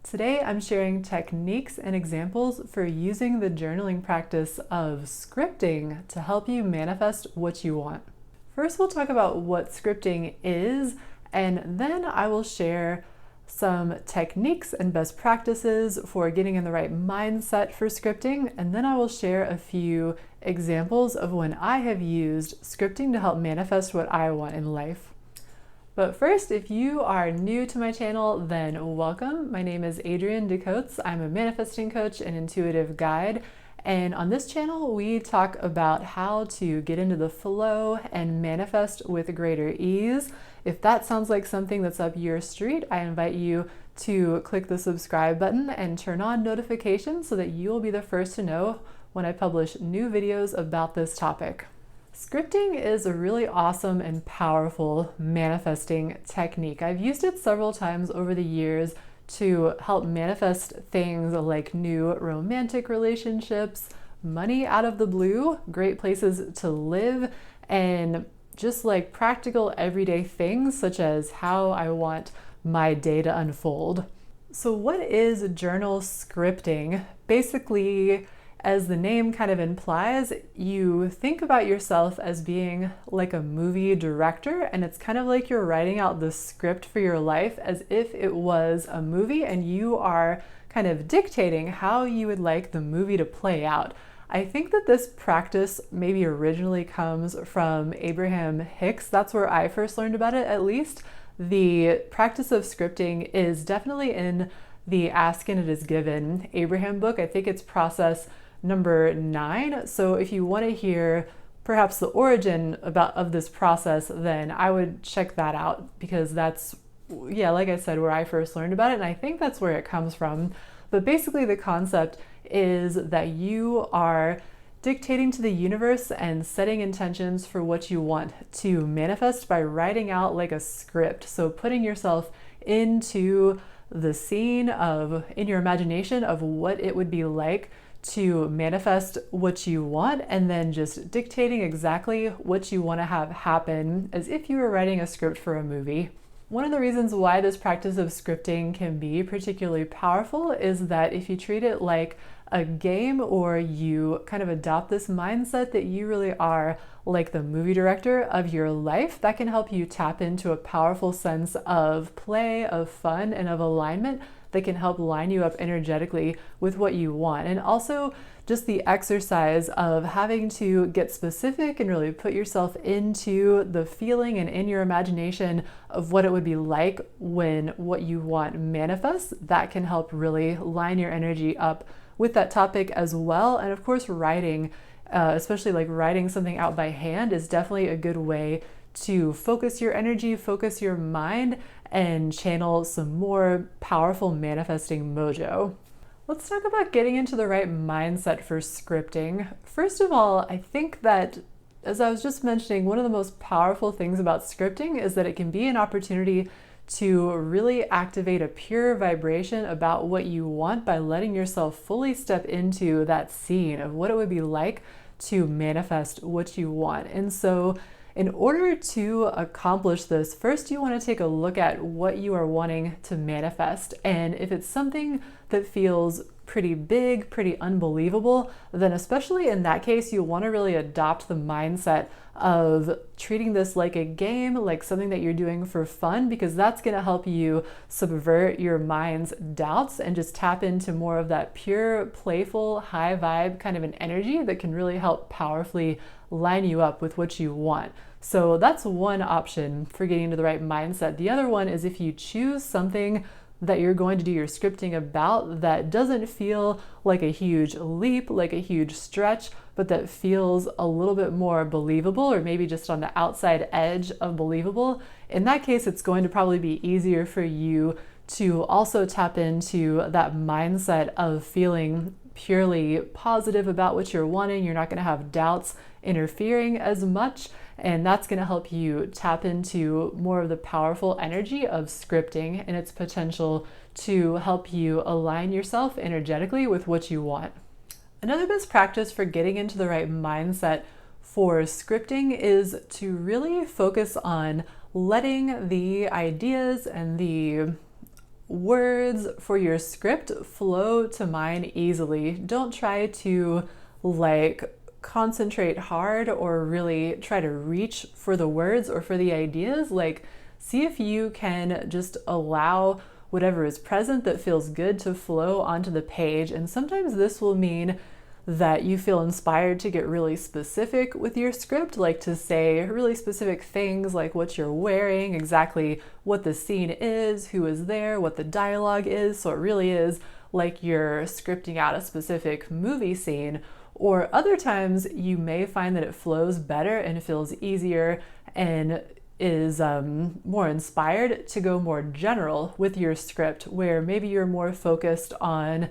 Today I'm sharing techniques and examples for using the journaling practice of scripting to help you manifest what you want. First, we'll talk about what scripting is, and then I will share some techniques and best practices for getting in the right mindset for scripting, and then I will share a few examples of when I have used scripting to help manifest what I want in life. But first, if you are new to my channel, then welcome. My name is Adrianne DeCotes. I'm a manifesting coach and intuitive guide. And on this channel, we talk about how to get into the flow and manifest with greater ease. If that sounds like something that's up your street, I invite you to click the subscribe button and turn on notifications so that you'll be the first to know when I publish new videos about this topic. Scripting is a really awesome and powerful manifesting technique. I've used it several times over the years to help manifest things like new romantic relationships, money out of the blue, great places to live, and just like practical everyday things such as how I want my day to unfold. So what is journal scripting? Basically, as the name kind of implies, you think about yourself as being like a movie director, and it's kind of like you're writing out the script for your life as if it was a movie, and you are kind of dictating how you would like the movie to play out. I think that this practice maybe originally comes from Abraham Hicks. That's where I first learned about it, at least. The practice of scripting is definitely in the Ask and It Is Given Abraham book. I think it's process number 9. So if you want to hear perhaps the origin of this process, then I would check that out, because that's, like I said, where I first learned about it, and I think that's where it comes from. But basically the concept is that you are dictating to the universe and setting intentions for what you want to manifest by writing out like a script. So putting yourself into the scene in your imagination of what it would be like to manifest what you want, and then just dictating exactly what you want to have happen as if you were writing a script for a movie. One of the reasons why this practice of scripting can be particularly powerful is that if you treat it like a game, or you kind of adopt this mindset that you really are like the movie director of your life, that can help you tap into a powerful sense of play, of fun, and of alignment that can help line you up energetically with what you want. And also just the exercise of having to get specific and really put yourself into the feeling and in your imagination of what it would be like when what you want manifests, that can help really line your energy up with that topic as well. And of course, writing, especially like writing something out by hand, is definitely a good way to focus your energy, focus your mind, and channel some more powerful manifesting mojo. Let's talk about getting into the right mindset for scripting. First of all, I think that, as I was just mentioning, one of the most powerful things about scripting is that it can be an opportunity to really activate a pure vibration about what you want by letting yourself fully step into that scene of what it would be like to manifest what you want. And so in order to accomplish this, first you want to take a look at what you are wanting to manifest. And if it's something that feels pretty big, pretty unbelievable, then especially in that case, you want to really adopt the mindset of treating this like a game, like something that you're doing for fun, because that's going to help you subvert your mind's doubts and just tap into more of that pure, playful, high vibe kind of an energy that can really help powerfully line you up with what you want. So that's one option for getting into the right mindset. The other one is if you choose something that you're going to do your scripting about that doesn't feel like a huge leap, like a huge stretch, but that feels a little bit more believable, or maybe just on the outside edge of believable. In that case, it's going to probably be easier for you to also tap into that mindset of feeling purely positive about what you're wanting. You're not going to have doubts interfering as much, and that's going to help you tap into more of the powerful energy of scripting and its potential to help you align yourself energetically with what you want. Another best practice for getting into the right mindset for scripting is to really focus on letting the ideas and the words for your script flow to mind easily. Don't try to concentrate hard or really try to reach for the words or for the ideas. See if you can just allow whatever is present that feels good to flow onto the page. And sometimes this will mean that you feel inspired to get really specific with your script, to say really specific things like what you're wearing, exactly what the scene is, who is there, what the dialogue is. So it really is like you're scripting out a specific movie scene. Or other times you may find that it flows better and feels easier and is more inspired to go more general with your script, where maybe you're more focused on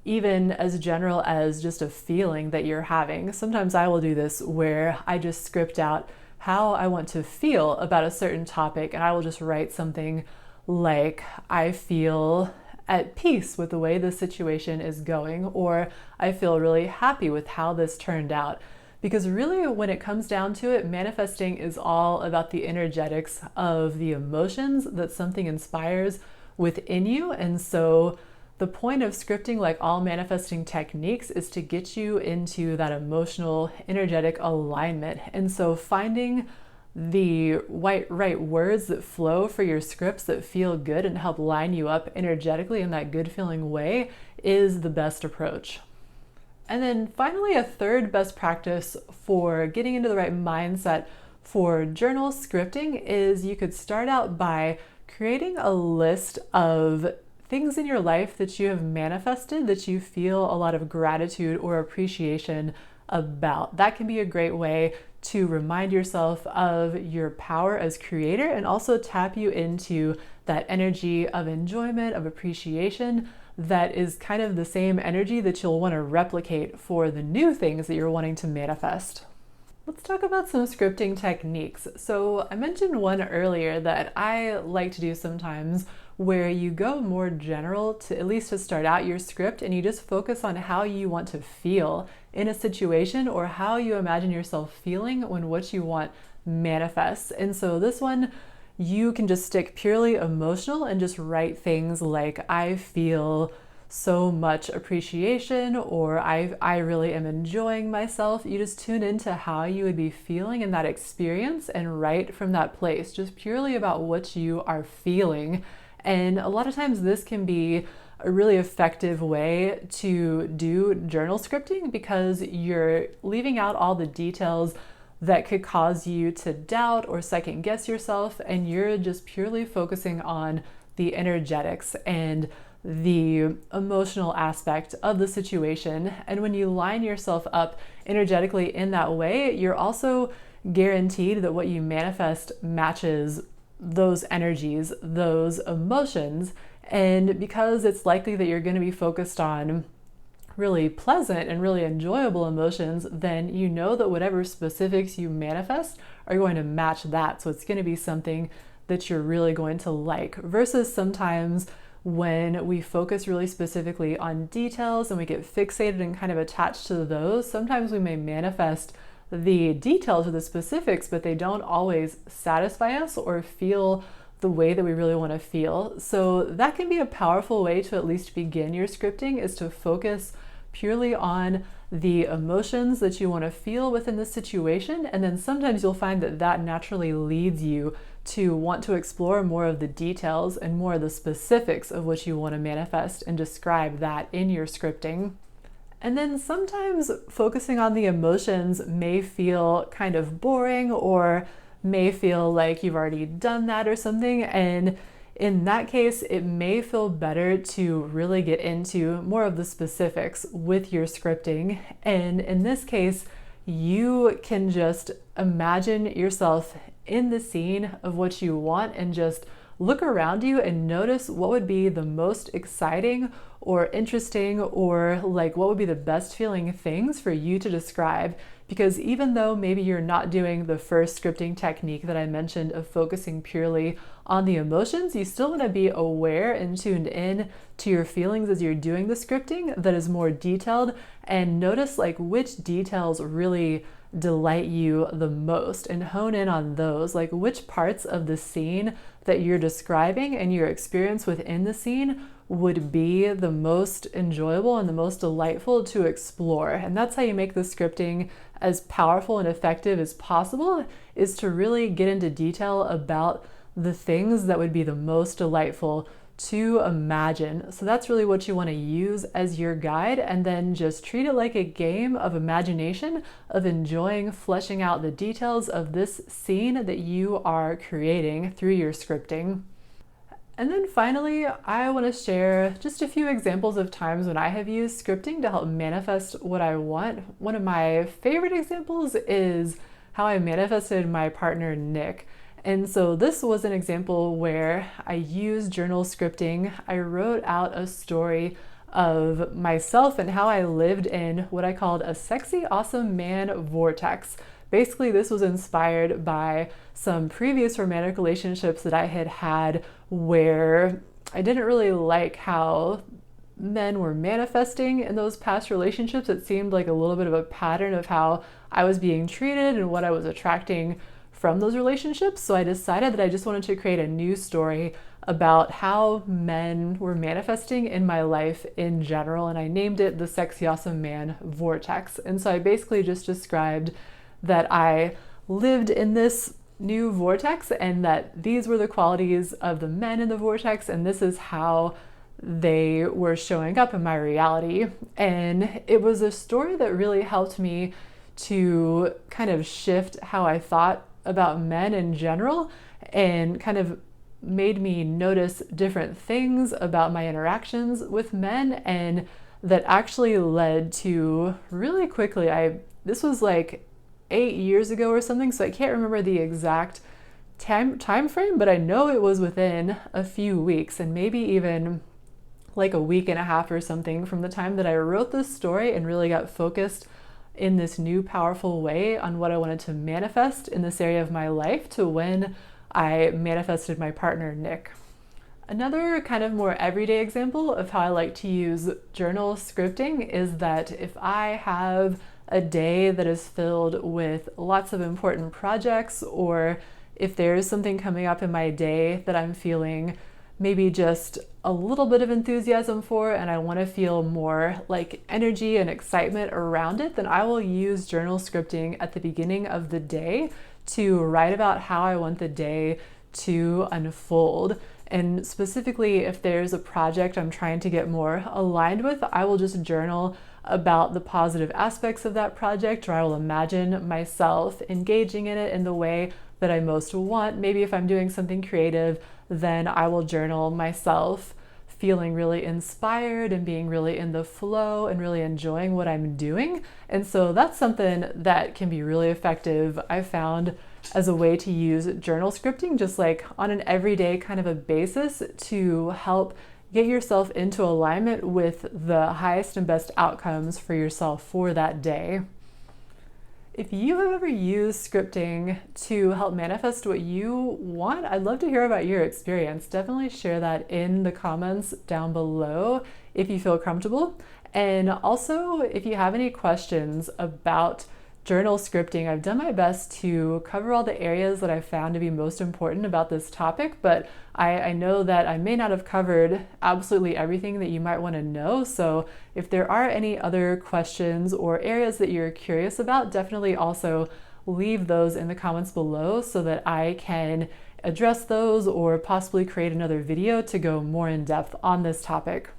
even as general as just a feeling that you're having. Sometimes I will do this where I just script out how I want to feel about a certain topic, and I will just write something like, I feel at peace with the way the situation is going, or I feel really happy with how this turned out. Because really, when it comes down to it, manifesting is all about the energetics of the emotions that something inspires within you. And so the point of scripting, like all manifesting techniques, is to get you into that emotional, energetic alignment. And so finding the right words that flow for your scripts that feel good and help line you up energetically in that good feeling way is the best approach. And then finally, a third best practice for getting into the right mindset for journal scripting is you could start out by creating a list of things in your life that you have manifested that you feel a lot of gratitude or appreciation about. That can be a great way to remind yourself of your power as creator and also tap you into that energy of enjoyment, of appreciation, that is kind of the same energy that you'll want to replicate for the new things that you're wanting to manifest. Let's talk about some scripting techniques. So I mentioned one earlier that I like to do sometimes, where you go more general to at least to start out your script, and you just focus on how you want to feel in a situation or how you imagine yourself feeling when what you want manifests. And so this one, you can just stick purely emotional and just write things like, I feel so much appreciation, or I really am enjoying myself. You just tune into how you would be feeling in that experience and write from that place, just purely about what you are feeling. And a lot of times this can be a really effective way to do journal scripting, because you're leaving out all the details that could cause you to doubt or second guess yourself, and you're just purely focusing on the energetics and the emotional aspect of the situation. And when you line yourself up energetically in that way, you're also guaranteed that what you manifest matches those energies, those emotions. And because it's likely that you're going to be focused on really pleasant and really enjoyable emotions, then you know that whatever specifics you manifest are going to match that. So it's going to be something that you're really going to like, versus sometimes when we focus really specifically on details and we get fixated and kind of attached to those, sometimes we may manifest the details or the specifics, but they don't always satisfy us or feel the way that we really want to feel. So that can be a powerful way to at least begin your scripting, is to focus purely on the emotions that you want to feel within the situation. And then sometimes you'll find that that naturally leads you to want to explore more of the details and more of the specifics of what you want to manifest and describe that in your scripting. And then sometimes focusing on the emotions may feel kind of boring, or may feel like you've already done that or something. And in that case, it may feel better to really get into more of the specifics with your scripting. And in this case, you can just imagine yourself in the scene of what you want and just look around you and notice what would be the most exciting or interesting, or like what would be the best feeling things for you to describe. Because even though maybe you're not doing the first scripting technique that I mentioned of focusing purely on the emotions, you still want to be aware and tuned in to your feelings as you're doing the scripting that is more detailed, and notice like which details really delight you the most and hone in on those, like which parts of the scene that you're describing and your experience within the scene would be the most enjoyable and the most delightful to explore. And that's how you make the scripting as powerful and effective as possible, is to really get into detail about the things that would be the most delightful to imagine. So that's really what you want to use as your guide, and then just treat it like a game of imagination, of enjoying fleshing out the details of this scene that you are creating through your scripting. And then finally, I want to share just a few examples of times when I have used scripting to help manifest what I want. One of my favorite examples is how I manifested my partner, Nick. And so this was an example where I used journal scripting. I wrote out a story of myself and how I lived in what I called a sexy, awesome man vortex. Basically, this was inspired by some previous romantic relationships that I had had where I didn't really like how men were manifesting in those past relationships. It seemed like a little bit of a pattern of how I was being treated and what I was attracting from those relationships. So I decided that I just wanted to create a new story about how men were manifesting in my life in general, and I named it the Sexy Awesome Man Vortex. And so I basically just described that I lived in this new vortex and that these were the qualities of the men in the vortex, and this is how they were showing up in my reality. And it was a story that really helped me to kind of shift how I thought about men in general, and kind of made me notice different things about my interactions with men, and that actually led to really quickly, this was like 8 years ago or something, so I can't remember the exact time frame, but I know it was within a few weeks, and maybe even like a week and a half or something, from the time that I wrote this story and really got focused in this new powerful way on what I wanted to manifest in this area of my life, to when I manifested my partner, Nick. Another kind of more everyday example of how I like to use journal scripting is that if I have a day that is filled with lots of important projects, or if there's something coming up in my day that I'm feeling maybe just a little bit of enthusiasm for, and I want to feel more like energy and excitement around it, then I will use journal scripting at the beginning of the day to write about how I want the day to unfold. And specifically, if there's a project I'm trying to get more aligned with, I will just journal about the positive aspects of that project, or I will imagine myself engaging in it in the way that I most want. Maybe if I'm doing something creative, then I will journal myself feeling really inspired and being really in the flow and really enjoying what I'm doing. And so that's something that can be really effective, I found, as a way to use journal scripting, just like on an everyday kind of a basis, to help get yourself into alignment with the highest and best outcomes for yourself for that day. If you have ever used scripting to help manifest what you want, I'd love to hear about your experience. Definitely share that in the comments down below if you feel comfortable. And also, if you have any questions about journal scripting, I've done my best to cover all the areas that I found to be most important about this topic, but I know that I may not have covered absolutely everything that you might want to know. So if there are any other questions or areas that you're curious about, definitely also leave those in the comments below so that I can address those, or possibly create another video to go more in depth on this topic.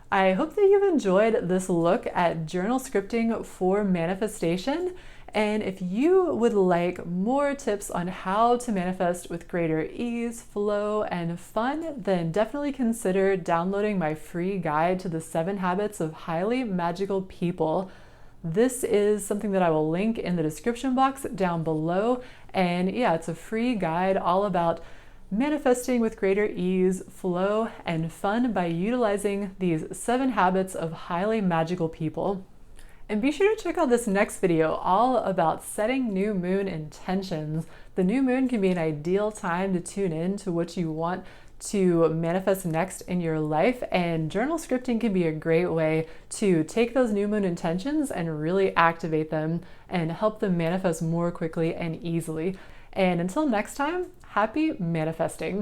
I hope that you've enjoyed this look at journal scripting for manifestation. And if you would like more tips on how to manifest with greater ease, flow, and fun, then definitely consider downloading my free guide to the 7 habits of highly magical people. This is something that I will link in the description box down below. And yeah, it's a free guide all about manifesting with greater ease, flow, and fun by utilizing these 7 habits of highly magical people. And be sure to check out this next video all about setting new moon intentions. The new moon can be an ideal time to tune in to what you want to manifest next in your life, and journal scripting can be a great way to take those new moon intentions and really activate them and help them manifest more quickly and easily. And until next time, happy manifesting.